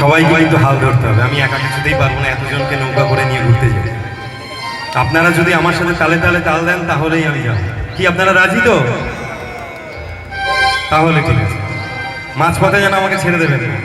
সবাইকে কিন্তু হাল ধরতে হবে। আমি একা কিছুতেই পারবো না এতজনকে নৌকা করে নিয়ে ঘুরতে যাই। আপনারা যদি আমার সাথে তালে তালে তাল দেন তাহলেই আমি যাব। কি আপনারা রাজি তো? তাহলে ঠিক আছে, মাঝপথে যেন আমাকে ছেড়ে দেবেন না।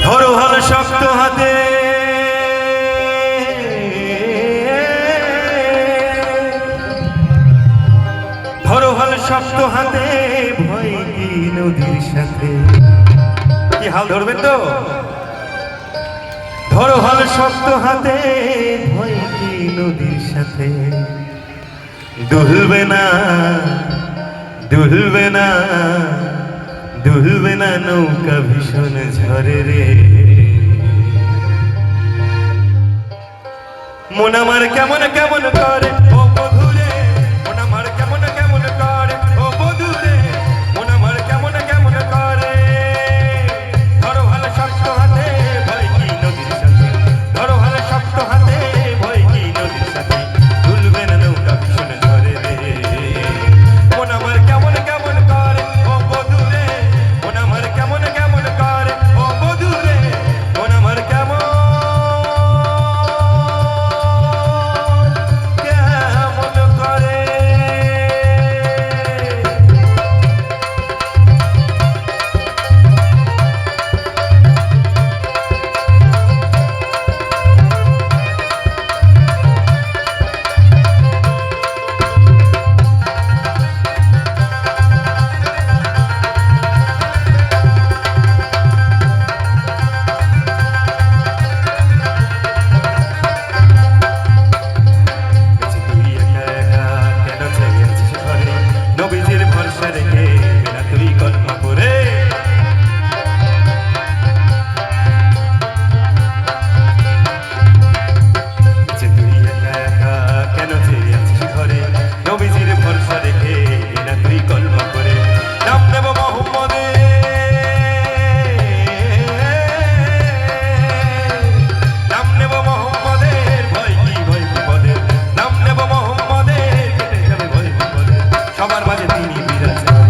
ধরো হাল শক্ত হাতে, ধরো হাল শক্ত হাতে, ভয় কি নদীর সাথে। কি হাল ধরবেন তো? ধরো হাল শক্ত হাতে, ভয় কি নদীর সাথে। দুলবে না দুলবে না দুলবে না নৌকা ভীষণ ঝরে রে। মন আমার কেমন কেমন করে ও বধুরে, মন আমার কেমন কেমন করে ও বধুরে, মন আমার কেমন কেমন করে। ধরো হাল শক্ত হাতে, ভয় কি নদীর সাথে। ধরো হাল শক্ত হাতে, ভয় কি নদীর সাথে। দুলবে না নৌকা ভীষণ ঝরে রে। মন আমার কেমন কেমন করে ও বধুরে, মন আমার কেমন কেমন করে ও বধুরে, মন আমার কেমন কেমন করে। তুই একা একা কেন জেগে আছিস ঘরে, নবীজির ভরসা রেখে বিনা তুই কলমা পড়ে। তুই একা একা কেন জেগে আছিস ঘরে, নবীজির ভরসা রেখে বিনা তুই কলমা পড়ে। নাম নেব মোহাম্মদের, নাম নেব মোহাম্মদের, ভয় কি ভয় বিপদের। নাম নেব মোহাম্মদের, কেটে যাবে ভয় বিপদের। সবার মাঝে তিনি বিরাজ করেন।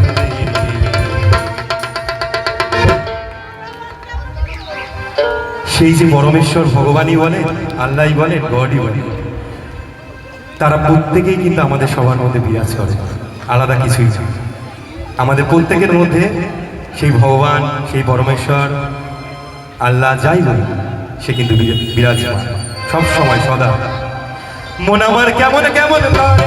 সেই যে পরমেশ্বর ভগবানই বলে, আল্লাহই বলে, গডই বলে, তারা প্রত্যেকেই কিন্তু আমাদের সবার মধ্যে বিরাজ করে, আলাদা কিছুই না। আমাদের প্রত্যেকের মধ্যে সেই ভগবান, সেই পরমেশ্বর, আল্লাহ যাই বলে সে কিন্তু বিরাজমান সব সময় সদা। মন আমার কেমন কেমন করে